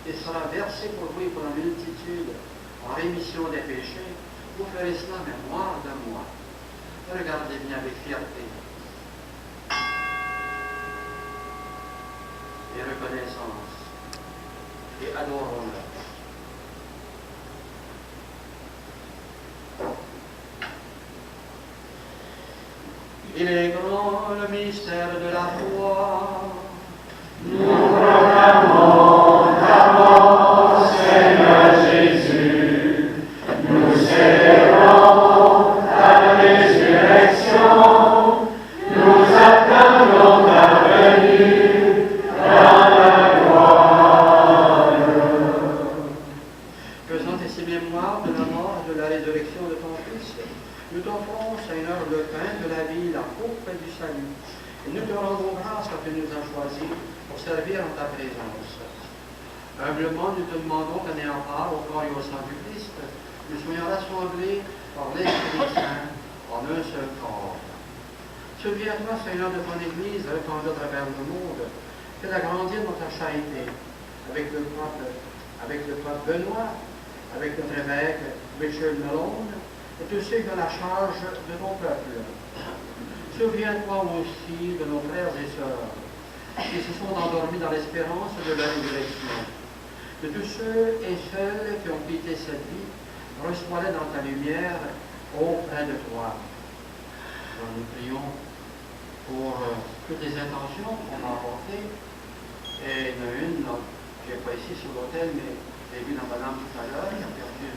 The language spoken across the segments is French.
et sera versé pour vous et pour la multitude en rémission des péchés. Vous ferez cela en mémoire de moi. Regardez bien avec fierté et reconnaissance et adorons-le. Il est grand le mystère de la foi. Nous proclamons ta mort, Seigneur Jésus. Nous célébrons ta résurrection. Nous attendons ta venue dans la gloire. Faisant ainsi mémoire de la mort et de la résurrection de ton Fils, nous t'offrons, Seigneur, le pain de la vie, la coupe du salut. Et nous te rendons grâce car tu nous as choisis pour servir en ta présence. Humblement, nous te demandons qu'en ayant part au corps et au sang du Christ, nous soyons rassemblés par l'Esprit Saint en un seul corps. Souviens-toi, Seigneur, de ton Église répandue à travers le monde, qu'elle agrandit dans ta charité avec le pape Benoît, avec notre évêque Richard Malone, et tous ceux qui ont la charge de ton peuple. Souviens-toi aussi de nos frères et sœurs qui se sont endormis dans l'espérance de la résurrection. De tous ceux et celles qui ont quitté cette vie, reçois-les dans ta lumière auprès de toi. Alors nous prions pour toutes les intentions qu'on a apportées. Et il y en a une, qui n'est pas ici sur l'autel, mais j'ai vu dans madame tout à l'heure, qui a perdu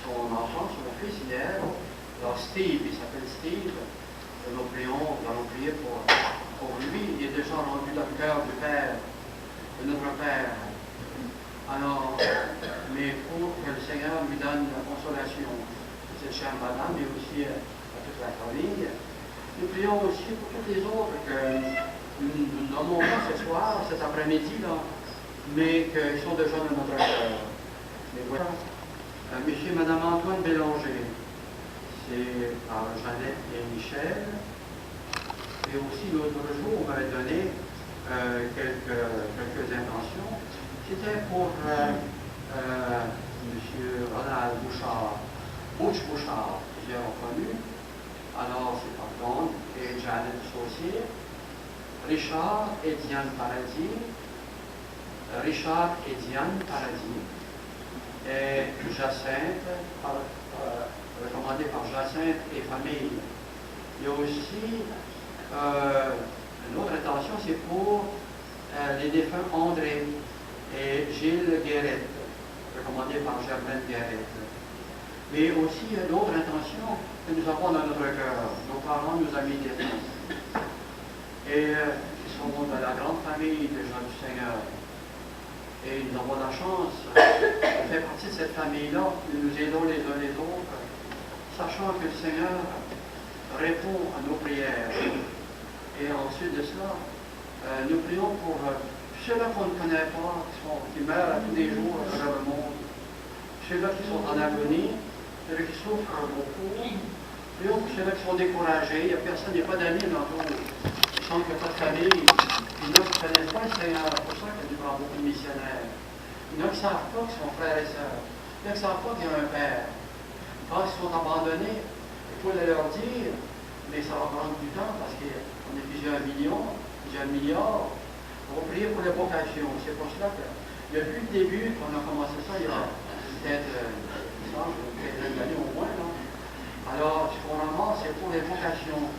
son enfant, son fils hier. Alors Steve, il s'appelle Steve. Nous allons prier pour lui. Il est déjà rendu dans le cœur du Père, de notre Père. Alors, mais pour que le Seigneur lui donne la consolation de cette chère madame, mais aussi à toute la famille. Nous prions aussi pour toutes les autres que nous nommons pas ce soir, cet après-midi, mais qui sont déjà dans notre cœur. Mais voilà. Monsieur et Madame Antoine Bélanger, c'est par Jeannette et Michel. Et aussi l'autre jour, on m'avait donné quelques intentions. C'était pour M. Ronald Bouchard, Bouchard, plusieurs ont connu. Alors, c'est par Blonde et Janet Saucier. Richard et Diane Paradis. Et Jacinthe, recommandé par Jacinthe et famille. Il y a aussi une autre intention, c'est pour les défunts André et Gilles Guéret, recommandé par Germaine Guéret. Mais aussi d'autres intentions que nous avons dans notre cœur, nos parents, nos amis défunts, et qui sont de la grande famille des gens du Seigneur. Et nous avons la chance de faire partie de cette famille-là, nous aidons les uns les autres, sachant que le Seigneur répond à nos prières. Et ensuite de cela, nous prions pour ceux-là qu'on ne connaît pas, qui meurent à tous les jours à travers le monde, ceux-là qui sont en agonie, ceux-là qui souffrent beaucoup. Prions pour ceux-là qui sont découragés, il n'y a personne, il n'y a pas d'amis dans tout. Ils sentent qu'il n'y a pas de famille. Il y en a qui ne connaissent pas le Seigneur, c'est pour ça qu'il y a beaucoup de missionnaires. Il y en a qui ne savent pas qu'ils sont frères et sœurs. Il y en a qui ne savent pas qu'il y a un père. Quand ils sont abandonnés, il faut le leur dire, mais ça va prendre du temps parce qu'on est plusieurs millions, plusieurs milliards. On va prier pour les vocations. C'est pour cela que, depuis le début, qu'on a commencé ça, il y a peut-être une année au moins. Là. Alors, ce qu'on ramasse, c'est pour les vocations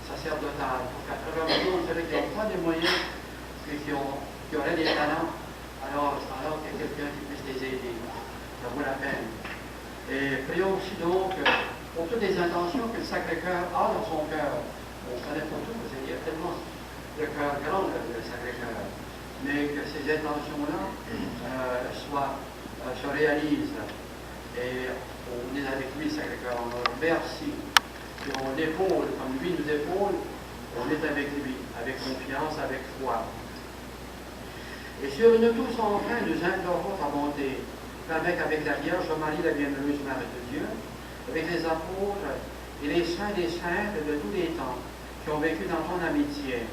sacerdotales. Pour qu'à travers le monde, ceux qui n'ont pas des moyens et qui auraient des talents, alors qu'il y a quelqu'un qui puisse les aider. Ça vaut la peine. Et prions aussi donc pour toutes les intentions que le Sacré-Cœur a dans son cœur. On ne connaît pas tout, parce qu'il y a tellement de cœur grand, le Sacré-Cœur. Mais que ces intentions-là se réalisent. Et on est avec lui, le Sacré-Cœur, on le remercie. Et on l'épaule, comme lui nous épaule, on est avec lui, avec confiance, avec foi. Et sur nous tous, enfin, nous implorons ta bonté, qu'avec la Vierge Marie, la bienheureuse Mère de Dieu, avec les apôtres et les saints des saintes de tous les temps, qui ont vécu dans ton amitié,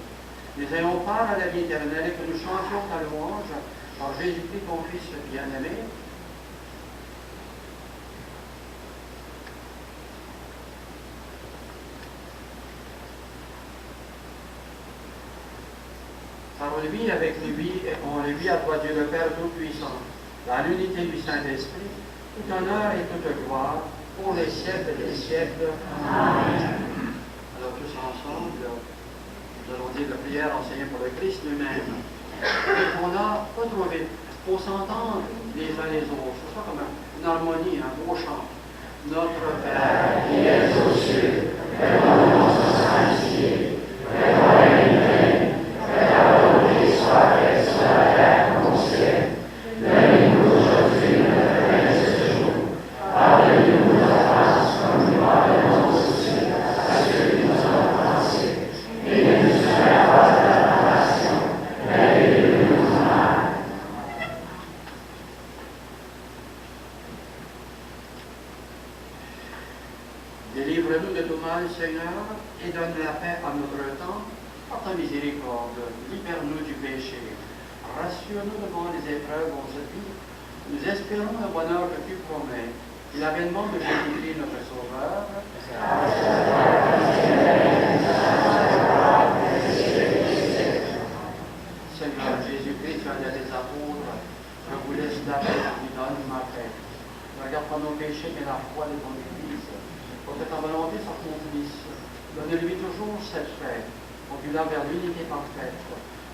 nous ayons part à la vie éternelle et que nous chantions ta louange par Jésus-Christ, ton Fils bien-aimé, par lui, avec lui, et on lui à toi, Dieu le Père Tout-Puissant, dans l'unité du Saint-Esprit, tout honneur et toute gloire, pour les siècles des siècles. Amen. Alors tous ensemble, nous allons dire la prière enseignée par le Christ lui-même. On n'a pas trop vite. Il faut s'entendre les uns les autres. C'est pas comme une harmonie, un beau chant. Notre Père, qui es aux cieux, que ton nom soit sanctifié, que ton règne vienne, que ta volonté soit faite sur la terre comme au ciel. Donne-nous aujourd'hui notre pain de ce jour. Pardonne-nous nos offenses comme nous pardonnons aussi à ceux qui nous ont offensés. Et ne nous soumets pas à la tentation, mais délivre-nous du mal. Délivre-nous de tout mal, Seigneur, et donne la paix à notre temps, par ta miséricorde. Libère-nous du péché. Rassure-nous devant les épreuves de cette vie. Nous espérons le bonheur que tu promets. Et l'avènement de Jésus-Christ, notre Sauveur. Seigneur Jésus-Christ, tu as dit à tes apôtres, je vous laisse la paix, je vous donne ma paix. Ne regarde pas nos péchés, mais la foi de ton Église. Pour que ta volonté s'accomplisse. Donne-lui toujours cette paix, conduisant vers l'unité parfaite.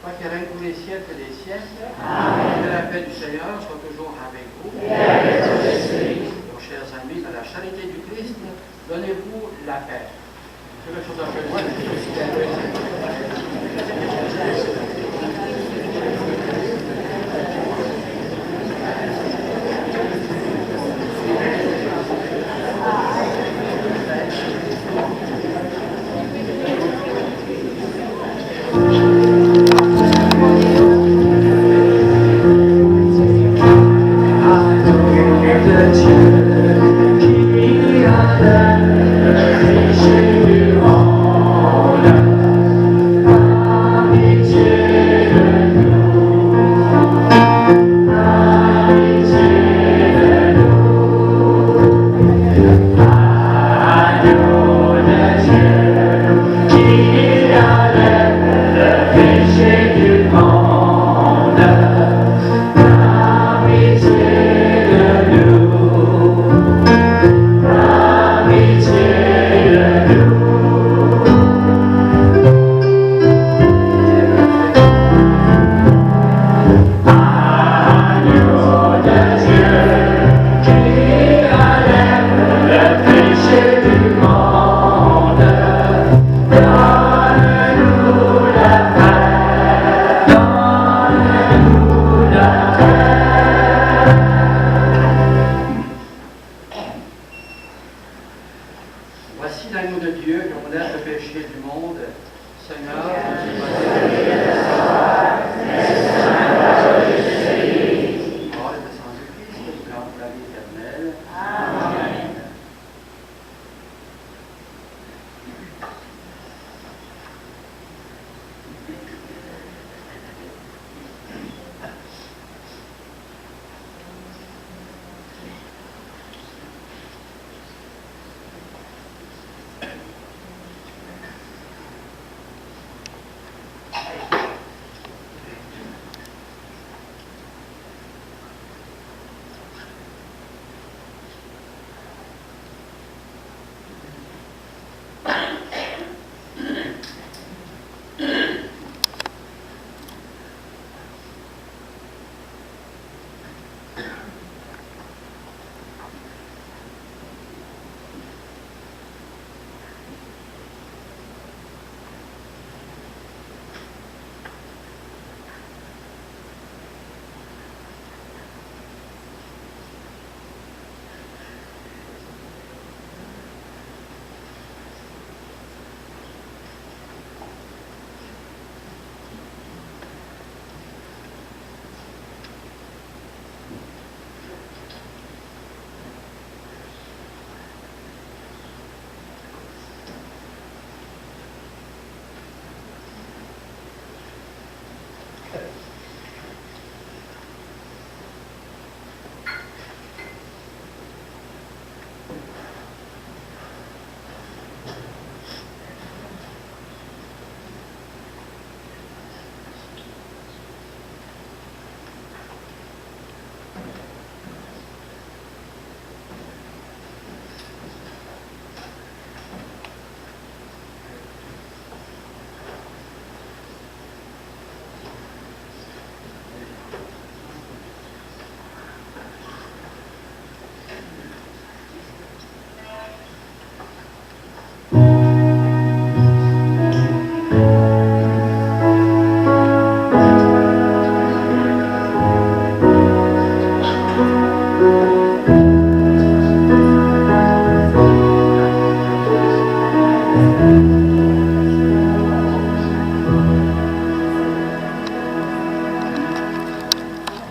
Toi qui règnes tous les siècles des siècles, que la paix du Seigneur soit toujours avec vous. Et avec ton esprit. Nos chers amis, dans la charité du Christ, donnez-vous la paix. C'est quelque chose d'un peu loin,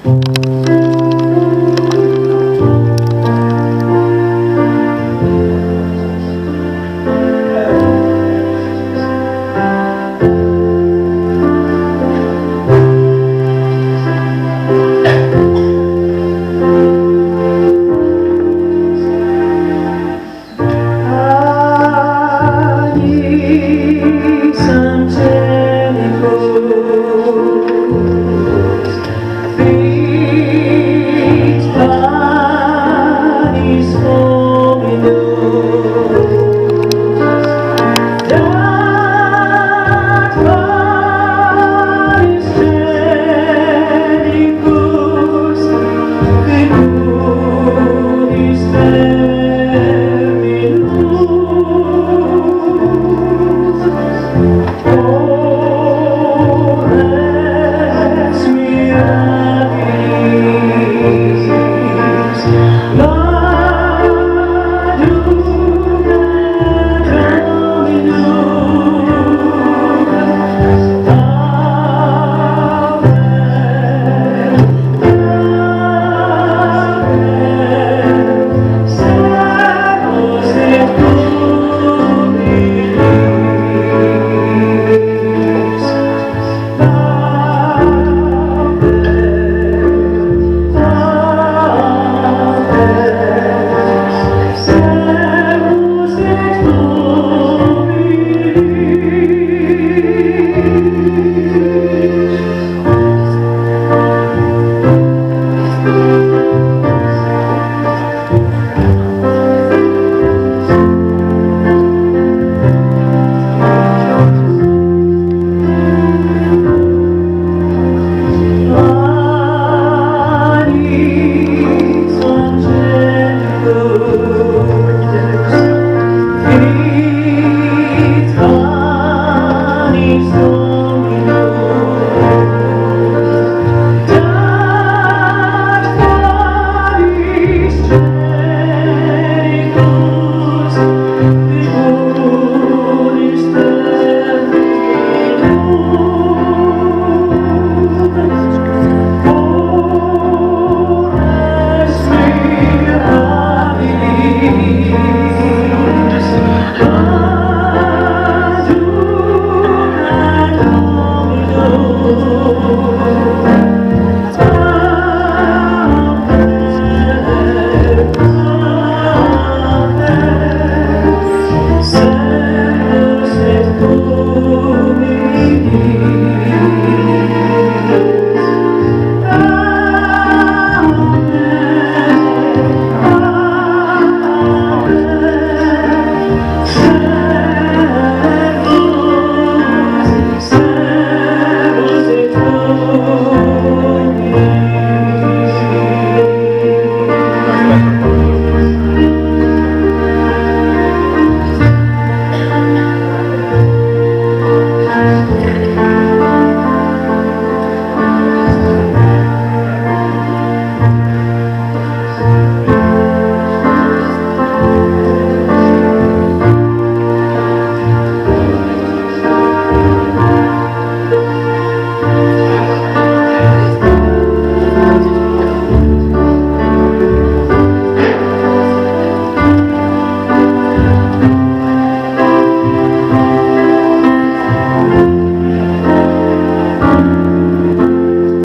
Amen.